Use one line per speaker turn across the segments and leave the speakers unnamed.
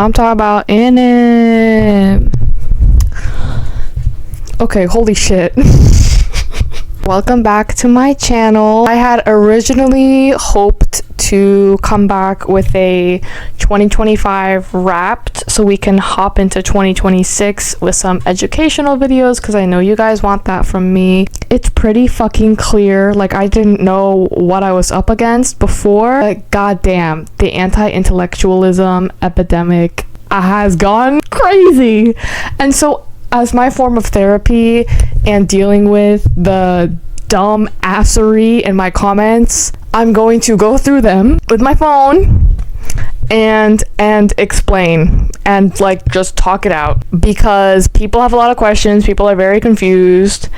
I'm talking about in it. Okay, holy shit. Welcome back to my channel. I had originally hoped to come back with a 2025 wrapped so we can hop into 2026 with some educational videos because I know you guys want that from me. It's pretty fucking clear. Like, I didn't know what I was up against before, but goddamn, the anti-intellectualism epidemic has gone crazy. And so as my form of therapy and dealing with the dumb assery in my comments, I'm going to go through them with my phone and explain and like just talk it out, because people have a lot of questions, people are very confused,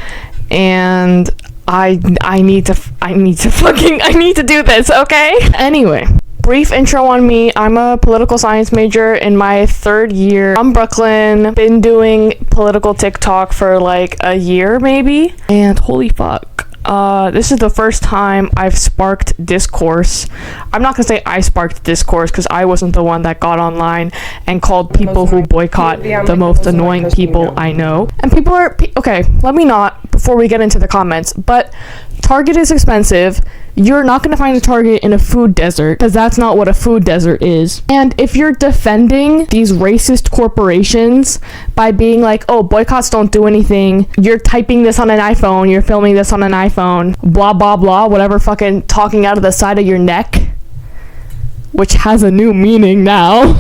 and I need to do this, okay? Anyway, brief intro on me. I'm a political science major in my third year from Brooklyn. Been doing political TikTok for like a year maybe, and holy fuck, this is the first time I've sparked discourse. I'm not gonna say I sparked discourse because I wasn't the one that got online and called people who boycott the most annoying people I know. And people are okay, let me not, before we get into the comments, but Target is expensive. You're not going to find a Target in a food desert, because that's not what a food desert is. And if you're defending these racist corporations by being like, oh, boycotts don't do anything, you're typing this on an iPhone, you're filming this on an iPhone, blah, blah, blah, whatever, fucking talking out of the side of your neck, which has a new meaning now.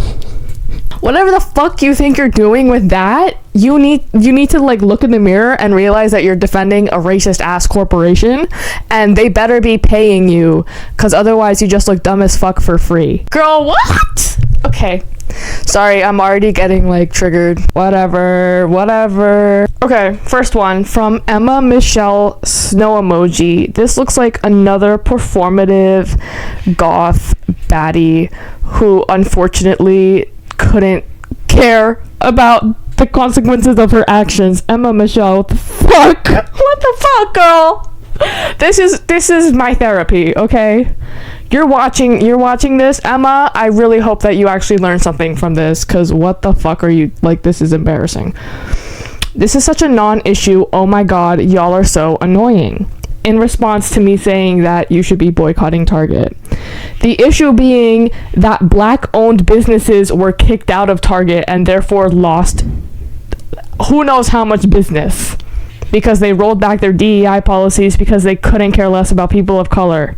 Whatever the fuck you think you're doing with that, you need to like look in the mirror and realize that you're defending a racist ass corporation, and they better be paying you, because otherwise you just look dumb as fuck for free. Girl, what? Okay. Sorry, I'm already getting like triggered. Whatever. Okay, first one from Emma Michelle Snow Emoji. This looks like another performative goth baddie who unfortunately couldn't care about the consequences of her actions. Emma Michelle, what the fuck? What the fuck, girl? This is my therapy, okay? You're watching this, Emma. I really hope that you actually learn something from this, because what the fuck are you, like, this is embarrassing. This is such a non-issue. Oh my god, y'all are so annoying. In response to me saying that you should be boycotting Target. The issue being that black-owned businesses were kicked out of Target and therefore lost who knows how much business, because they rolled back their DEI policies because they couldn't care less about people of color.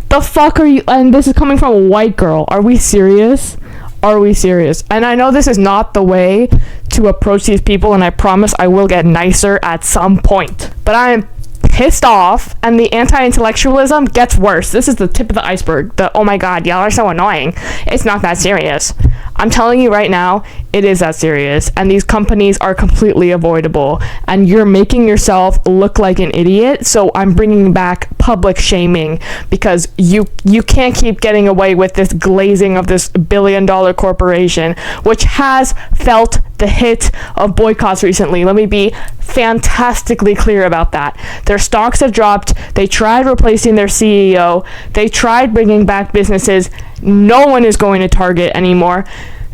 The fuck are you? And this is coming from a white girl. Are we serious? Are we serious? And I know this is not the way to approach these people, and I promise I will get nicer at some point. But I am pissed off, and the anti-intellectualism gets worse. This is the tip of the iceberg. The oh my god, y'all are so annoying. It's not that serious. I'm telling you right now, it is that serious, and these companies are completely avoidable, and you're making yourself look like an idiot. So I'm bringing back public shaming, because you can't keep getting away with this glazing of this billion-dollar corporation, which has felt the hit of boycotts recently. Let me be fantastically clear about that. Their stocks have dropped. They tried replacing their CEO. They tried bringing back businesses. No one is going to Target anymore.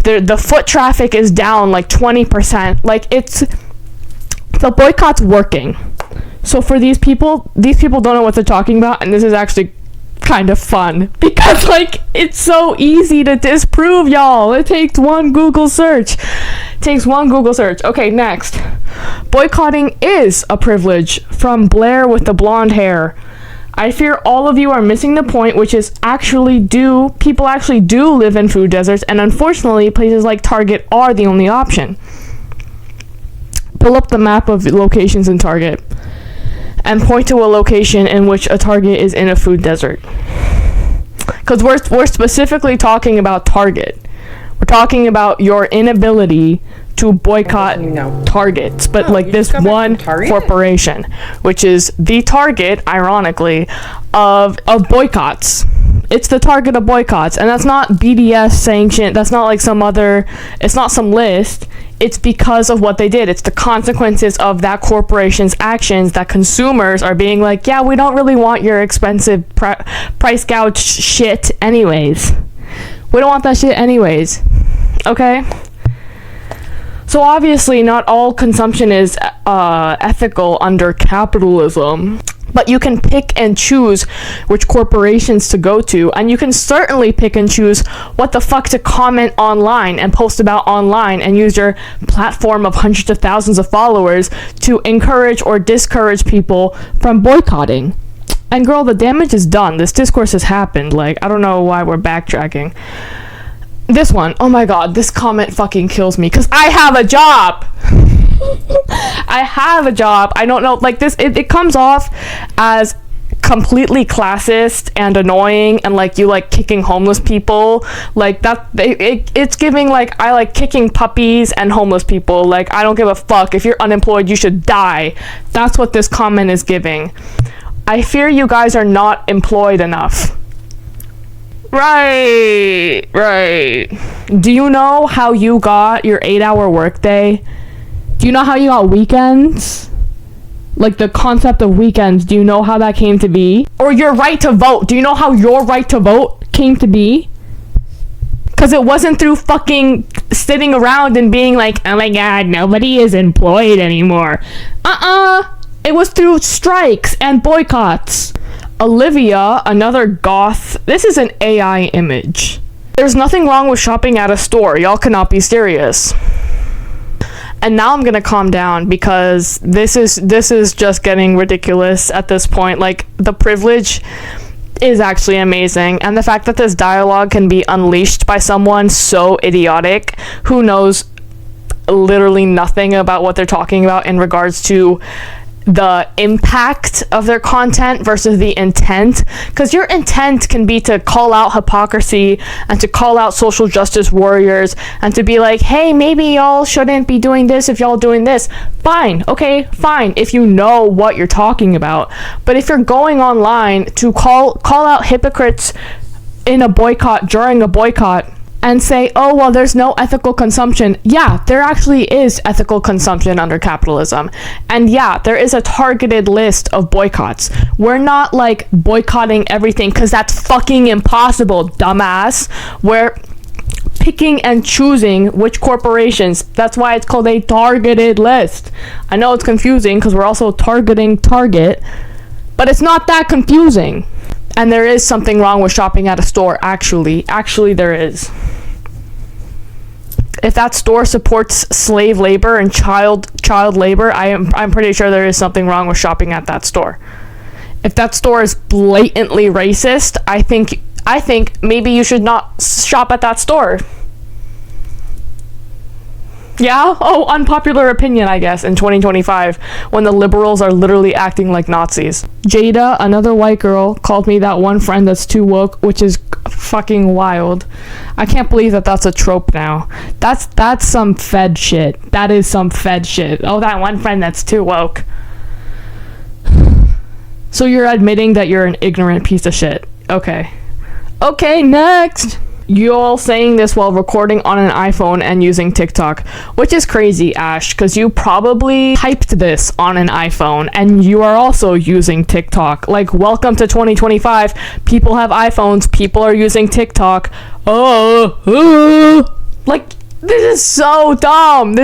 The foot traffic is down like 20%. Like, the boycott's working. So for these people don't know what they're talking about, and this is actually kind of fun, because like it's so easy to disprove, y'all. It takes one Google search. Okay, next. Boycotting is a privilege, from Blair with the blonde hair. I fear all of you are missing the point, which is people actually do live in food deserts, and unfortunately places like Target are the only option. Pull up the map of locations in Target and point to a location in which a Target is in a food desert. Because we're specifically talking about Target. We're talking about your inability to boycott Targets, but like this one corporation, which is the target, ironically, of boycotts. It's the target of boycotts, and that's not BDS sanctioned. That's not like it's not some list. It's because of what they did. It's the consequences of that corporation's actions that consumers are being like, yeah, we don't really want your expensive price gouge shit anyways. We don't want that shit anyways. Okay? So obviously not all consumption is ethical under capitalism, but you can pick and choose which corporations to go to, and you can certainly pick and choose what the fuck to comment online and post about online, and use your platform of hundreds of thousands of followers to encourage or discourage people from boycotting. And girl, the damage is done. This discourse has happened. Like, I don't know why we're backtracking. This one, oh my god, this comment fucking kills me, because I have a job. I have a job. I don't know, like this, it comes off as completely classist and annoying, and like you like kicking homeless people, like that. It's giving like I like kicking puppies and homeless people. Like, I don't give a fuck. If you're unemployed, you should die. That's what this comment is giving. I fear you guys are not employed enough. Right. Do you know how you got your 8-hour workday? Do you know how you got weekends? Like the concept of weekends, do you know how that came to be? Or your right to vote, do you know how your right to vote came to be? Because it wasn't through fucking sitting around and being like, oh my god, nobody is employed anymore. It was through strikes and boycotts. Olivia, another goth. This is an AI image. There's nothing wrong with shopping at a store. Y'all cannot be serious. And now I'm gonna calm down, because this is just getting ridiculous at this point. Like, the privilege is actually amazing, and the fact that this dialogue can be unleashed by someone so idiotic who knows literally nothing about what they're talking about in regards to the impact of their content versus the intent, because your intent can be to call out hypocrisy and to call out social justice warriors and to be like, hey, maybe y'all shouldn't be doing this if y'all doing this. Fine, okay, fine, if you know what you're talking about. But if you're going online to call out hypocrites in a boycott, during a boycott, and say, oh, well, there's no ethical consumption. Yeah, there actually is ethical consumption under capitalism. And yeah, there is a targeted list of boycotts. We're not like boycotting everything, because that's fucking impossible, dumbass. We're picking and choosing which corporations. That's why it's called a targeted list. I know it's confusing because we're also targeting Target, but it's not that confusing. And there is something wrong with shopping at a store, actually. Actually, there is. If that store supports slave labor and child labor, I'm pretty sure there is something wrong with shopping at that store. If that store is blatantly racist, I think maybe you should not shop at that store. Yeah? Oh, unpopular opinion, I guess, in 2025, when the liberals are literally acting like Nazis. Jada, another white girl, called me that one friend that's too woke, which is fucking wild. I can't believe that that's a trope now. That's some Fed shit. That is some Fed shit. Oh, that one friend that's too woke. So you're admitting that you're an ignorant piece of shit. Okay. Okay, next! You all saying this while recording on an iPhone and using TikTok, which is crazy, Ash, because you probably typed this on an iPhone and you are also using TikTok. Like, welcome to 2025. People have iPhones. People are using TikTok. Like, this is so dumb.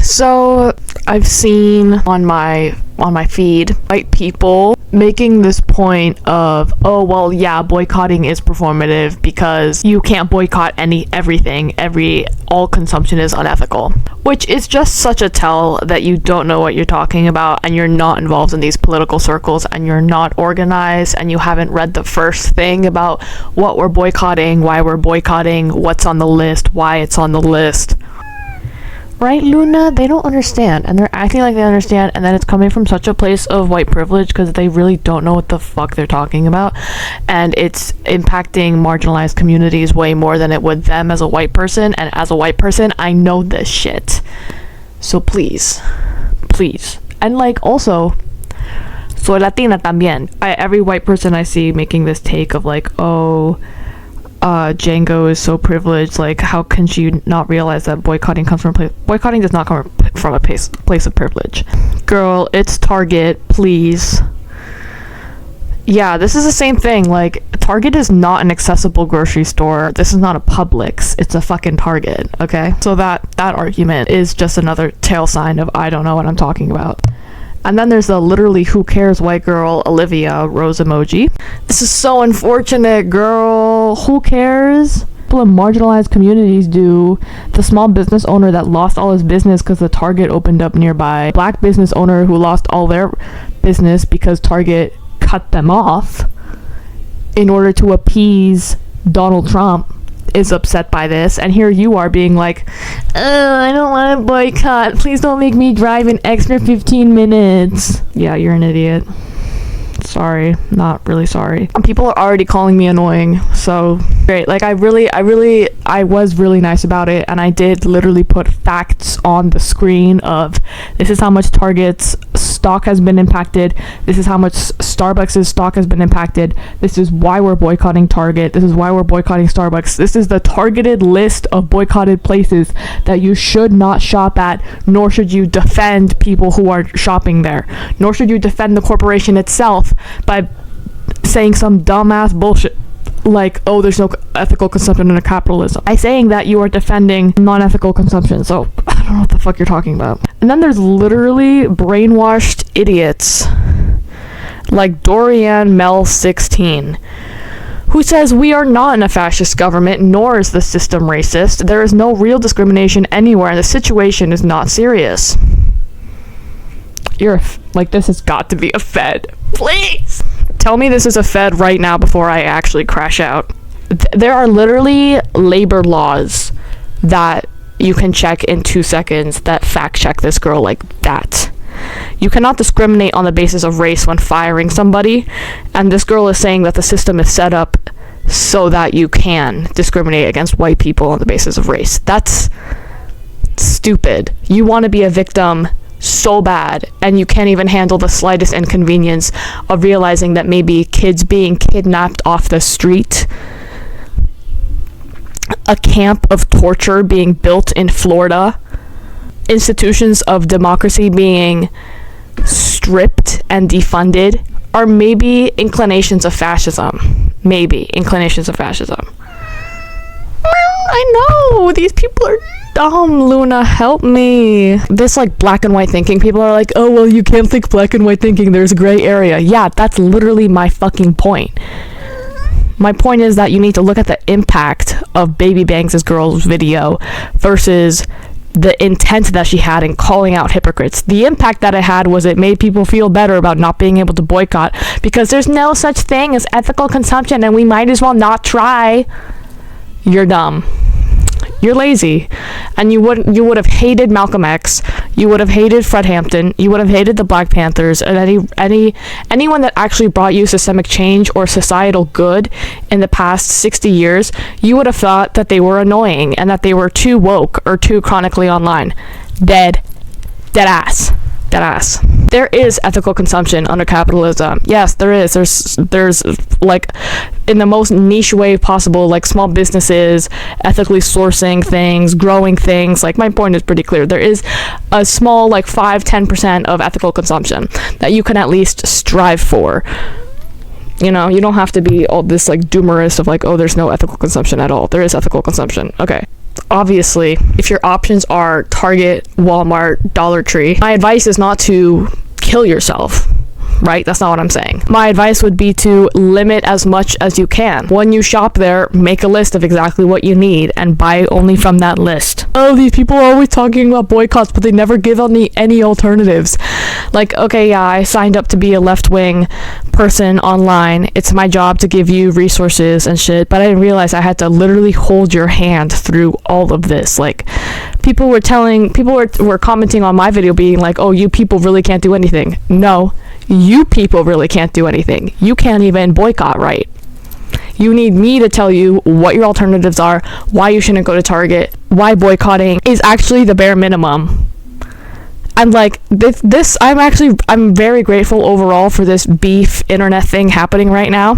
So I've seen on my feed white people making this point of, oh, well, yeah, boycotting is performative because you can't boycott everything. All consumption is unethical, which is just such a tell that you don't know what you're talking about, and you're not involved in these political circles, and you're not organized, and you haven't read the first thing about what we're boycotting, why we're boycotting, what's on the list, why it's on the list. Right, Luna? They don't understand, and they're acting like they understand, and then it's coming from such a place of white privilege because they really don't know what the fuck they're talking about, and it's impacting marginalized communities way more than it would them as a white person, and as a white person, I know this shit. So please. And like, also, soy Latina también. Every white person I see making this take of like, oh, Django is so privileged, like how can she not realize that boycotting comes from boycotting does not come from a place of privilege. Girl, it's Target, please. Yeah, this is the same thing. Like, Target is not an accessible grocery store. This is not a Publix. It's a fucking Target, okay? So that argument is just another tail sign of I don't know what I'm talking about. And then there's the literally who cares white girl, Olivia, rose emoji. This is so unfortunate, girl. Who cares? People in marginalized communities do. The small business owner that lost all his business because the Target opened up nearby. Black business owner who lost all their business because Target cut them off in order to appease Donald Trump is upset by this, and here you are being like, oh, I don't want to boycott, please don't make me drive an extra 15 minutes. Yeah, you're an idiot. Sorry, not really sorry. People are already calling me annoying, so great. Like, I was really nice about it, and I did literally put facts on the screen of this is how much Target's stock has been impacted, this is how much Starbucks' stock has been impacted, this is why we're boycotting Target, this is why we're boycotting Starbucks, this is the targeted list of boycotted places that you should not shop at, nor should you defend people who are shopping there, nor should you defend the corporation itself by saying some dumbass bullshit like, oh, there's no ethical consumption in a capitalism. By saying that, you are defending non-ethical consumption. So I don't know what the fuck you're talking about. And then there's literally brainwashed idiots like Dorian Mel 16 who says we are not in a fascist government, nor is the system racist. There is no real discrimination anywhere, and the situation is not serious. Like, this has got to be a Fed. Please! Tell me this is a Fed right now before I actually crash out. There are literally labor laws that you can check in 2 seconds that fact check this girl like that. You cannot discriminate on the basis of race when firing somebody, and this girl is saying that the system is set up so that you can discriminate against white people on the basis of race. That's stupid. You want to be a victim so bad, and you can't even handle the slightest inconvenience of realizing that maybe kids being kidnapped off the street, a camp of torture being built in Florida, institutions of democracy being stripped and defunded, are maybe inclinations of fascism. Maybe inclinations of fascism. I know, these people are dumb, Luna, help me. This, like, black and white thinking, people are like, oh, well, you can't think black and white thinking, there's a gray area. Yeah, that's literally my fucking point. My point is that you need to look at the impact of Baby Bangs' girl's video versus the intent that she had in calling out hypocrites. The impact that it had was it made people feel better about not being able to boycott because there's no such thing as ethical consumption and we might as well not try. You're dumb. You're lazy, and you would have hated Malcolm X, you would have hated Fred Hampton, you would have hated the Black Panthers, and anyone that actually brought you systemic change or societal good in the past 60 years. You would have thought that they were annoying and that they were too woke or too chronically online. Dead ass. There is ethical consumption under capitalism. Yes, there is. There's like, in the most niche way possible, like small businesses ethically sourcing things, growing things. Like, my point is pretty clear. There is a small, like 5-10% of ethical consumption that you can at least strive for. You know, you don't have to be all this like doomerist of like, oh, there's no ethical consumption at all. There is ethical consumption. Okay. Obviously, if your options are Target, Walmart, Dollar Tree, my advice is not to kill yourself, right? That's not what I'm saying. My advice would be to limit as much as you can. When you shop there, make a list of exactly what you need and buy only from that list. Oh, these people are always talking about boycotts, but they never give any alternatives. Like, okay, yeah, I signed up to be a left-wing person online. It's my job to give you resources and shit, but I didn't realize I had to literally hold your hand through all of this. Like, people were commenting on my video being like, oh, you people really can't do anything. No, you people really can't do anything. You can't even boycott, right? You need me to tell you what your alternatives are, why you shouldn't go to Target, why boycotting is actually the bare minimum. I'm like, this I'm very grateful overall for this beef internet thing happening right now,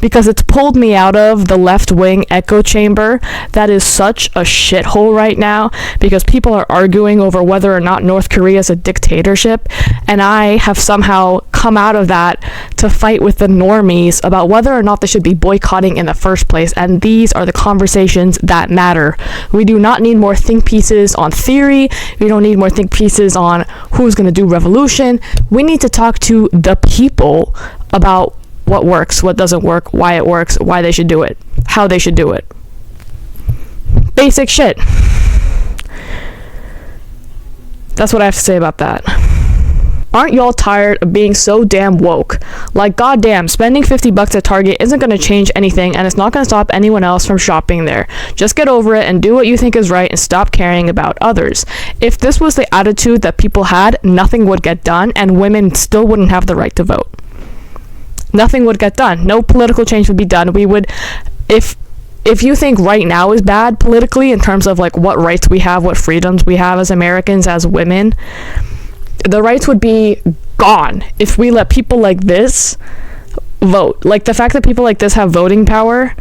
because it's pulled me out of the left-wing echo chamber that is such a shithole right now, because people are arguing over whether or not North Korea is a dictatorship, and I have somehow come out of that to fight with the normies about whether or not they should be boycotting in the first place, and these are the conversations that matter. We do not need more think pieces on theory. We don't need more think pieces on who's going to do revolution. We need to talk to the people about what works, what doesn't work, why it works, why they should do it, how they should do it. Basic shit. That's what I have to say about that. Aren't y'all tired of being so damn woke? Like, goddamn, spending $50 at Target isn't going to change anything, and it's not going to stop anyone else from shopping there. Just get over it and do what you think is right and stop caring about others. If this was the attitude that people had, nothing would get done, and women still wouldn't have the right to vote. Nothing would get done. No political change would be done. We would, if you think right now is bad politically in terms of like what rights we have, what freedoms we have as Americans, as women, the rights would be gone if we let people like this vote. Like, the fact that people like this have voting power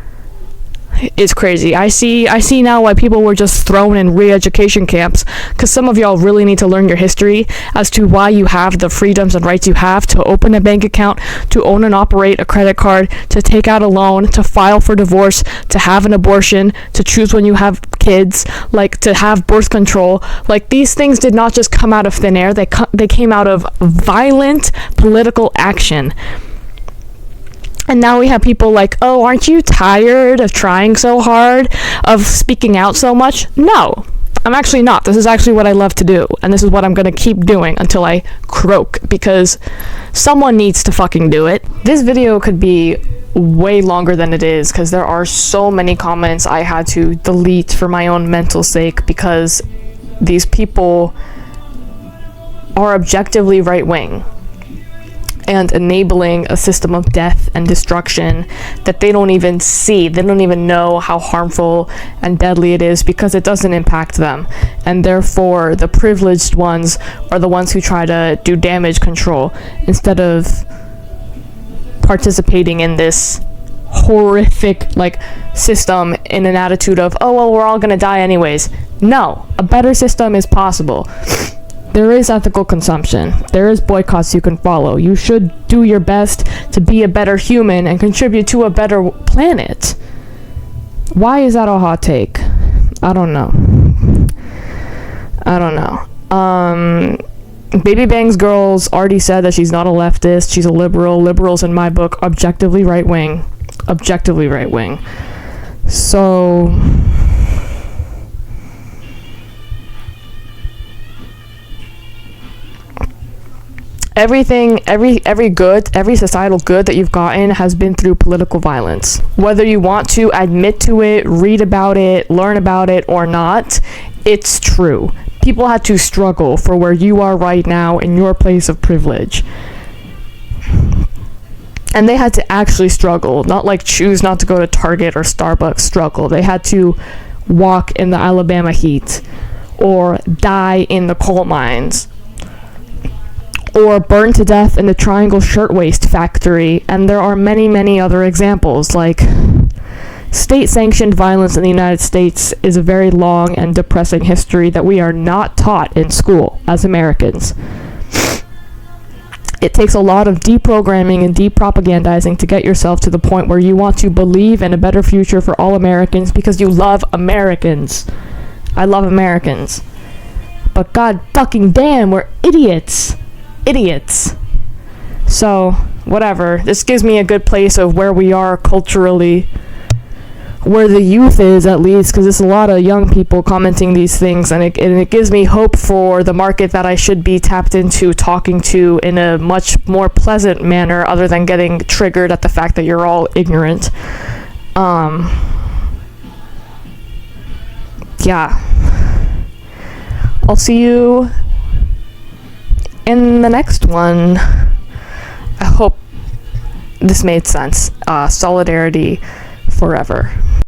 is crazy. I see now why people were just thrown in re-education camps, because some of y'all really need to learn your history as to why you have the freedoms and rights you have to open a bank account, to own and operate a credit card, to take out a loan, to file for divorce, to have an abortion, to choose when you have kids, like to have birth control. Like, these things did not just come out of thin air. They came out of violent political action. And now we have people like, oh, aren't you tired of trying so hard, of speaking out so much? No, I'm actually not. This is actually what I love to do, and this is what I'm going to keep doing until I croak, because someone needs to fucking do it. This video could be way longer than it is, because there are so many comments I had to delete for my own mental sake, because these people are objectively right-wing and enabling a system of death and destruction that they don't even see. They don't even know how harmful and deadly it is, because it doesn't impact them. And therefore, the privileged ones are the ones who try to do damage control instead of participating in this horrific like system in an attitude of, oh, well, we're all gonna die anyways. No, a better system is possible. There is ethical consumption. There is boycotts you can follow. You should do your best to be a better human and contribute to a better planet. Why is that a hot take? I don't know. Baby Bang's Girls already said that she's not a leftist. She's a liberal. Liberals, in my book, objectively right-wing. Objectively right-wing. So every societal good that you've gotten has been through political violence. Whether you want to admit to it, read about it, learn about it, or not, it's true. People had to struggle for where you are right now in your place of privilege. And they had to actually struggle, not like choose not to go to Target or Starbucks struggle. They had to walk in the Alabama heat, or die in the coal mines, or burn to death in the Triangle Shirtwaist Factory, and there are many, many other examples. Like, state-sanctioned violence in the United States is a very long and depressing history that we are not taught in school as Americans. It takes a lot of deprogramming and depropagandizing to get yourself to the point where you want to believe in a better future for all Americans because you love Americans. I love Americans. But god fucking damn, we're idiots. Idiots. So, whatever. This gives me a good place of where we are culturally, where the youth is, at least, because there's a lot of young people commenting these things, and it gives me hope for the market that I should be tapped into, talking to in a much more pleasant manner, other than getting triggered at the fact that you're all ignorant. Yeah. I'll see you in the next one. I hope this made sense. Solidarity forever.